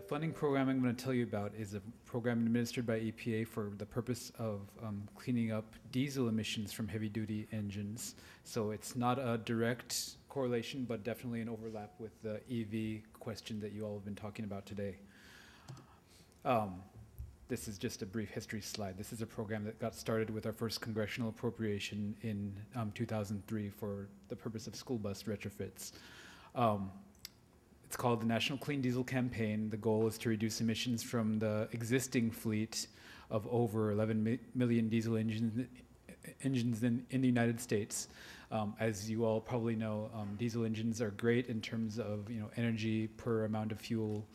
The funding program I'm going to tell you about is a program administered by EPA for the purpose of cleaning up diesel emissions from heavy-duty engines. So it's not a direct correlation, but definitely an overlap with the EV question that you all have been talking about today. This is just a brief history slide. This is a program that got started with our first congressional appropriation in 2003 for the purpose of school bus retrofits. It's called the National Clean Diesel Campaign. The goal is to reduce emissions from the existing fleet of over 11 million diesel engines in the United States. As you all probably know, diesel engines are great in terms of energy per amount of fuel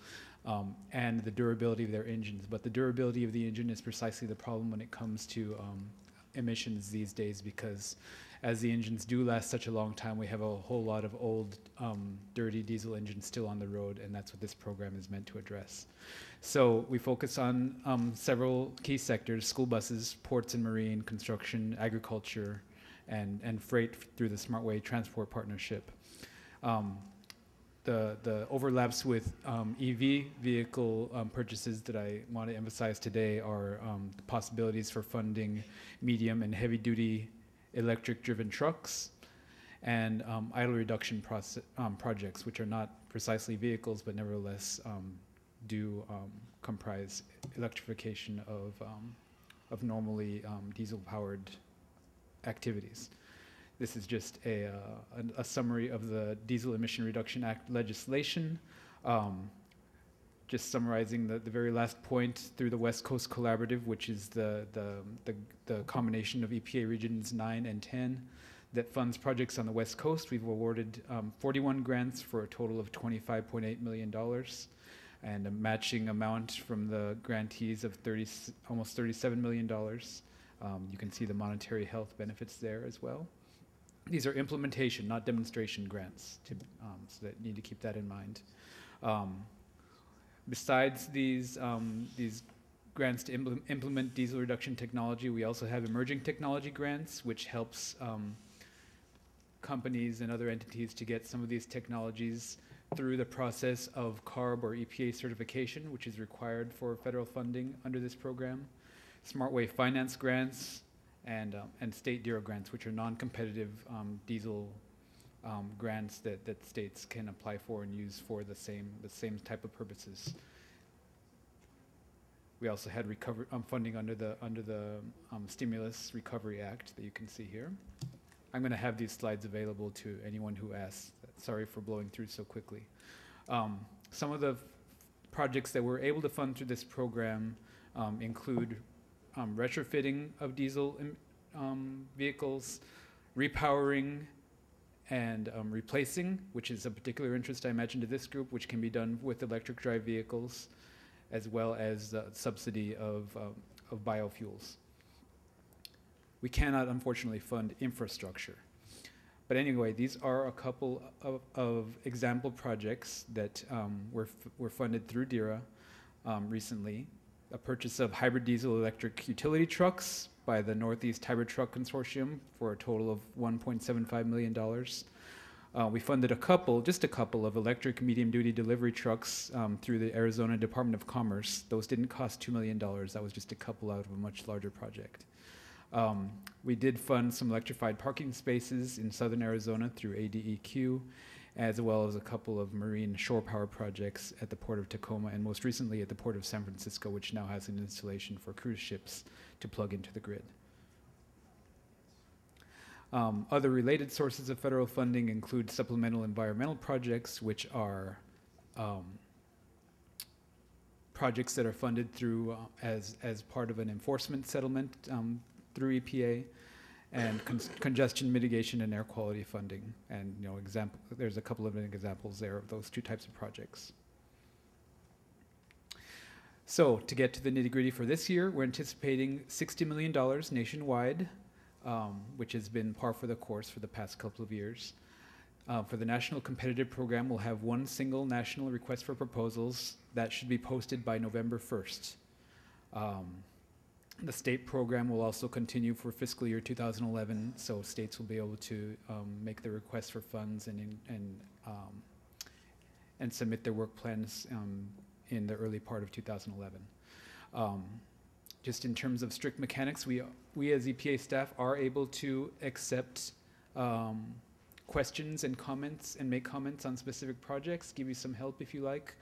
and the durability of their engines. But the durability of the engine is precisely the problem when it comes to emissions these days, because as the engines do last such a long time, we have a whole lot of old, dirty diesel engines still on the road, and that's what this program is meant to address. So we focus on several key sectors: school buses, ports and marine, construction, agriculture, and freight through the SmartWay Transport Partnership. The overlaps with EV vehicle purchases that I want to emphasize today are the possibilities for funding medium and heavy-duty electric-driven trucks and idle reduction projects, which are not precisely vehicles, but nevertheless do comprise electrification of normally diesel-powered activities. This is just a summary of the Diesel Emission Reduction Act legislation. Just summarizing the very last point, through the West Coast Collaborative, which is the combination of EPA Regions 9 and 10 that funds projects on the West Coast. We've awarded 41 grants for a total of $25.8 million and a matching amount from the grantees of almost $37 million. You can see the monetary health benefits there as well. These are implementation, not demonstration grants, so that need to keep that in mind. Besides these grants to implement diesel reduction technology, we also have emerging technology grants, which helps companies and other entities to get some of these technologies through the process of CARB or EPA certification, which is required for federal funding under this program. SmartWay Finance grants and state DERA grants, which are non-competitive diesel grants that states can apply for and use for the same type of purposes. We also had funding under the Stimulus Recovery Act that you can see here. I'm going to have these slides available to anyone who asks. Sorry for blowing through so quickly. Some of the projects that we're able to fund through this program include retrofitting of diesel vehicles, repowering, and replacing, which is a particular interest I imagine to this group, which can be done with electric drive vehicles, as well as subsidy of biofuels. We cannot, unfortunately, fund infrastructure. But anyway, these are a couple of example projects that were funded through DERA recently. A purchase of hybrid diesel electric utility trucks by the Northeast Hybrid Truck Consortium for a total of $1.75 million. We funded just a couple of electric medium-duty delivery trucks through the Arizona Department of Commerce. Those didn't cost $2 million. That was just a couple out of a much larger project. We did fund some electrified parking spaces in southern Arizona through ADEQ, as well as a couple of marine shore power projects at the Port of Tacoma, and most recently at the Port of San Francisco, which now has an installation for cruise ships to plug into the grid. Other related sources of federal funding include supplemental environmental projects, which are projects that are funded through as part of an enforcement settlement through EPA, and congestion mitigation and air quality funding. And there's a couple of examples there of those two types of projects. So to get to the nitty-gritty for this year, we're anticipating $60 million nationwide, which has been par for the course for the past couple of years. For the National Competitive Program, we'll have one single national request for proposals that should be posted by November 1st. The state program will also continue for fiscal year 2011, so states will be able to make their requests for funds and submit their work plans in the early part of 2011. Just in terms of strict mechanics, we as EPA staff are able to accept questions and comments and make comments on specific projects, give you some help if you like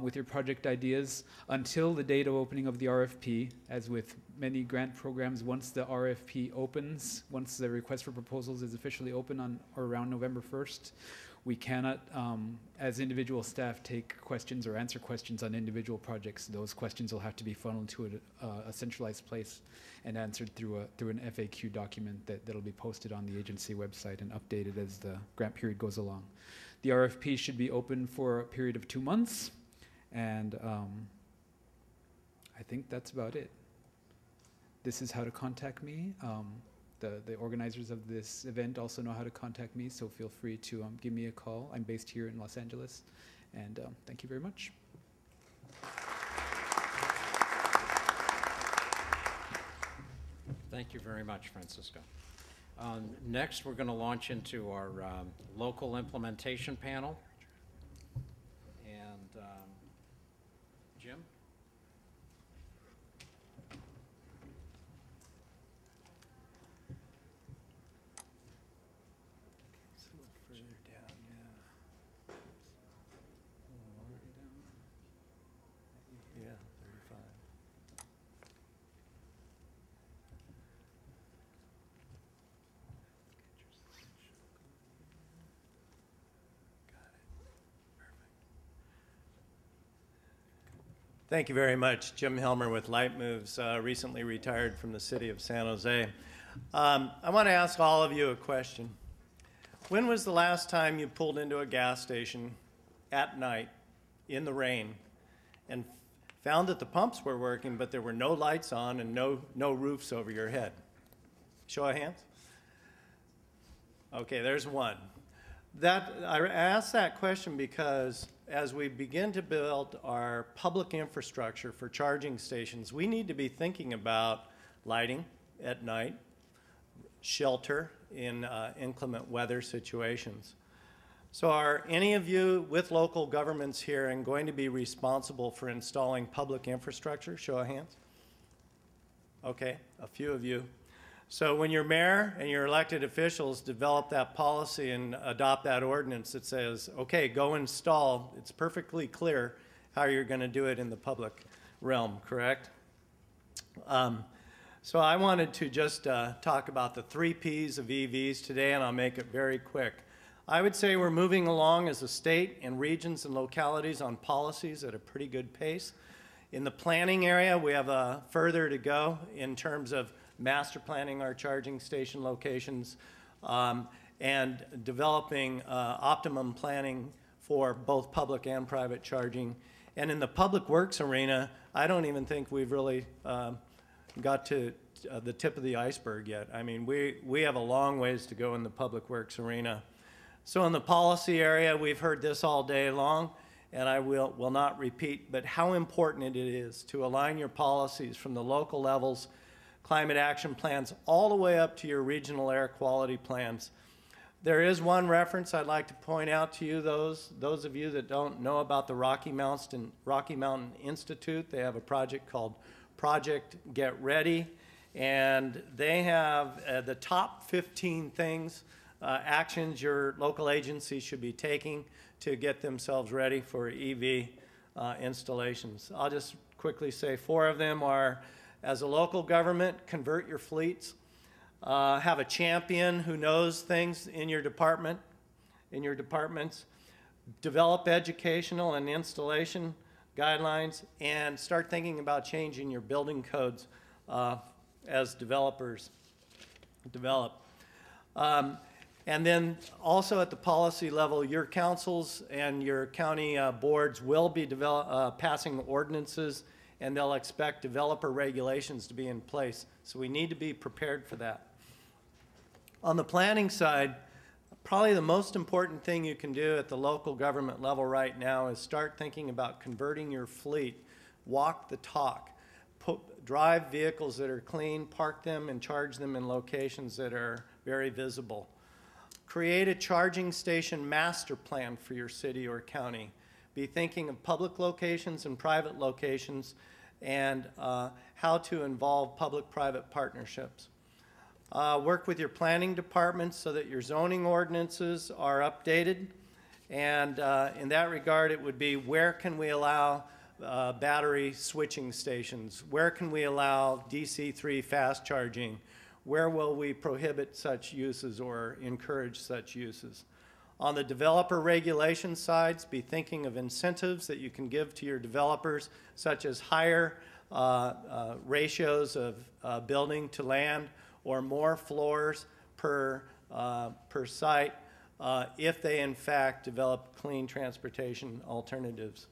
with your project ideas until the date of opening of the RFP. As with many grant programs, once the RFP opens, once the request for proposals is officially open on or around November 1st, we cannot, as individual staff, take questions or answer questions on individual projects. Those questions will have to be funneled to a centralized place and answered through an FAQ document that'll be posted on the agency website and updated as the grant period goes along. The RFP should be open for a period of 2 months, and I think that's about it. This is how to contact me. The organizers of this event also know how to contact me, so feel free to give me a call. I'm based here in Los Angeles, and thank you very much. Thank you very much, Francisco. Next, we're going to launch into our local implementation panel. And Jim? Thank you very much. Jim Helmer with Light Moves, recently retired from the city of San Jose. I want to ask all of you a question. When was the last time you pulled into a gas station at night in the rain and found that the pumps were working, but there were no lights on and no roofs over your head? Show of hands. Okay, there's one. I asked that question because as we begin to build our public infrastructure for charging stations, we need to be thinking about lighting at night, shelter in inclement weather situations. So are any of you with local governments here and going to be responsible for installing public infrastructure? Show of hands. Okay, a few of you. So when your mayor and your elected officials develop that policy and adopt that ordinance that says, okay, go install, it's perfectly clear how you're going to do it in the public realm, correct? So I wanted to just talk about the 3 Ps of EVs today, and I'll make it very quick. I would say we're moving along as a state and regions and localities on policies at a pretty good pace. In the planning area, we have further to go in terms of master planning our charging station locations and developing optimum planning for both public and private charging. And in the public works arena, I don't even think we've really got to the tip of the iceberg yet. I mean, we have a long ways to go in the public works arena. So in the policy area, we've heard this all day long, and I will not repeat, but how important it is to align your policies from the local levels, climate action plans, all the way up to your regional air quality plans. There is one reference I'd like to point out to you, those of you that don't know about the Rocky Mountain Institute. They have a project called Project Get Ready, and they have the top 15 things, actions your local agency should be taking to get themselves ready for EV installations. I'll just quickly say 4 of them are: as a local government, convert your fleets. Have a champion who knows things in your department, in your departments. Develop educational and installation guidelines, and start thinking about changing your building codes as developers develop. And then also at the policy level, your councils and your county boards will be passing ordinances, and they'll expect developer regulations to be in place. So we need to be prepared for that. On the planning side, probably the most important thing you can do at the local government level right now is start thinking about converting your fleet. Walk the talk. Drive vehicles that are clean, park them and charge them in locations that are very visible. Create a charging station master plan for your city or county. be thinking of public locations and private locations and how to involve public-private partnerships. Work with your planning departments so that your zoning ordinances are updated. And in that regard, it would be where can we allow battery switching stations? Where can we allow DC-3 fast charging? Where will we prohibit such uses or encourage such uses? On the developer regulation sides, be thinking of incentives that you can give to your developers, such as higher ratios of building to land or more floors per site if they in fact develop clean transportation alternatives.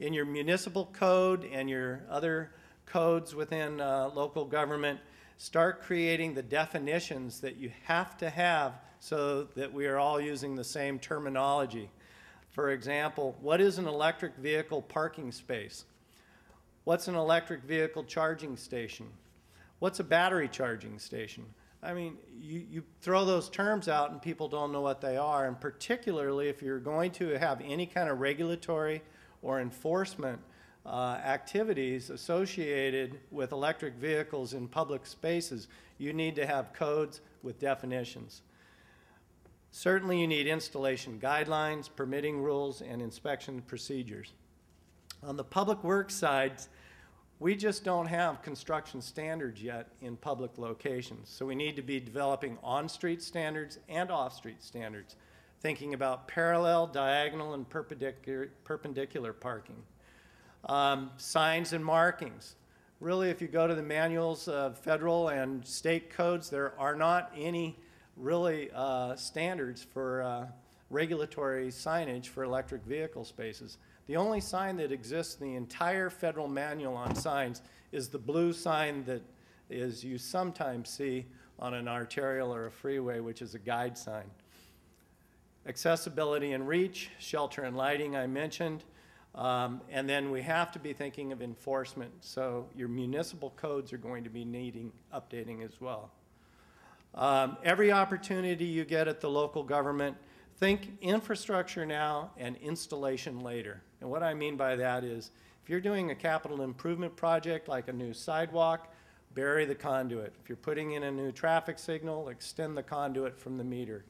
In your municipal code and your other codes within local government, start creating the definitions that you have to have so that we are all using the same terminology. For example, what is an electric vehicle parking space? What's an electric vehicle charging station? What's a battery charging station? I mean, you throw those terms out and people don't know what they are, and particularly if you're going to have any kind of regulatory or enforcement activities associated with electric vehicles in public spaces, you need to have codes with definitions. Certainly you need installation guidelines, permitting rules, and inspection procedures. On the public works side, we just don't have construction standards yet in public locations. So we need to be developing on-street standards and off-street standards, thinking about parallel, diagonal, and perpendicular parking. Signs and markings. Really, if you go to the manuals of federal and state codes, there are not any really standards for regulatory signage for electric vehicle spaces. The only sign that exists in the entire federal manual on signs is the blue sign that you sometimes see on an arterial or a freeway, which is a guide sign. Accessibility and reach, shelter and lighting I mentioned, and then we have to be thinking of enforcement. So your municipal codes are going to be needing updating as well. Every opportunity you get at the local government, think infrastructure now and installation later. And what I mean by that is, if you're doing a capital improvement project like a new sidewalk, bury the conduit. If you're putting in a new traffic signal, extend the conduit from the meter,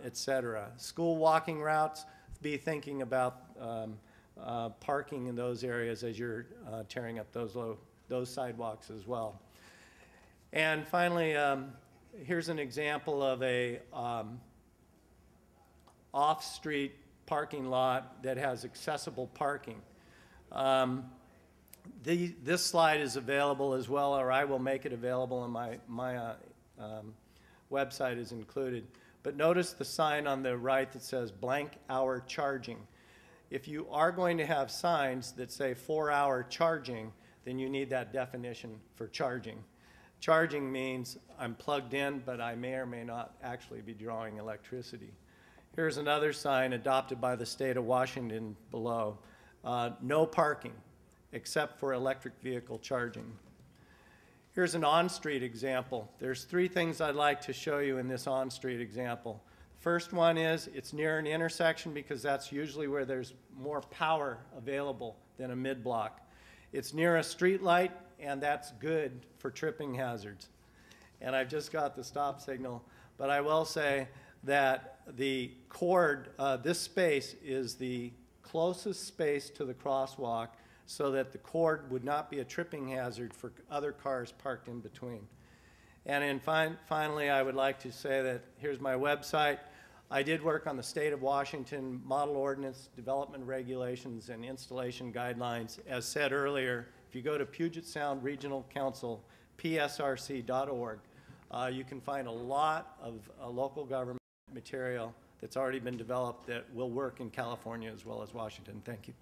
etc. School walking routes, be thinking about parking in those areas as you're tearing up those sidewalks as well. And finally, here's an example of a off-street parking lot that has accessible parking. This slide is available as well, or I will make it available, and my website is included. But notice the sign on the right that says blank hour charging. If you are going to have signs that say 4-hour charging, then you need that definition for charging. Charging means I'm plugged in, but I may or may not actually be drawing electricity. Here's another sign adopted by the state of Washington below. No parking, except for electric vehicle charging. Here's an on-street example. There's 3 things I'd like to show you in this on-street example. First one is it's near an intersection because that's usually where there's more power available than a mid-block. It's near a street light, and that's good for tripping hazards. And I've just got the stop signal, but I will say that the cord, this space is the closest space to the crosswalk so that the cord would not be a tripping hazard for other cars parked in between. And finally, I would like to say that here's my website. I did work on the state of Washington model ordinance, development regulations, and installation guidelines. As said earlier, if you go to Puget Sound Regional Council, psrc.org, you can find a lot of local government material that's already been developed that will work in California as well as Washington. Thank you.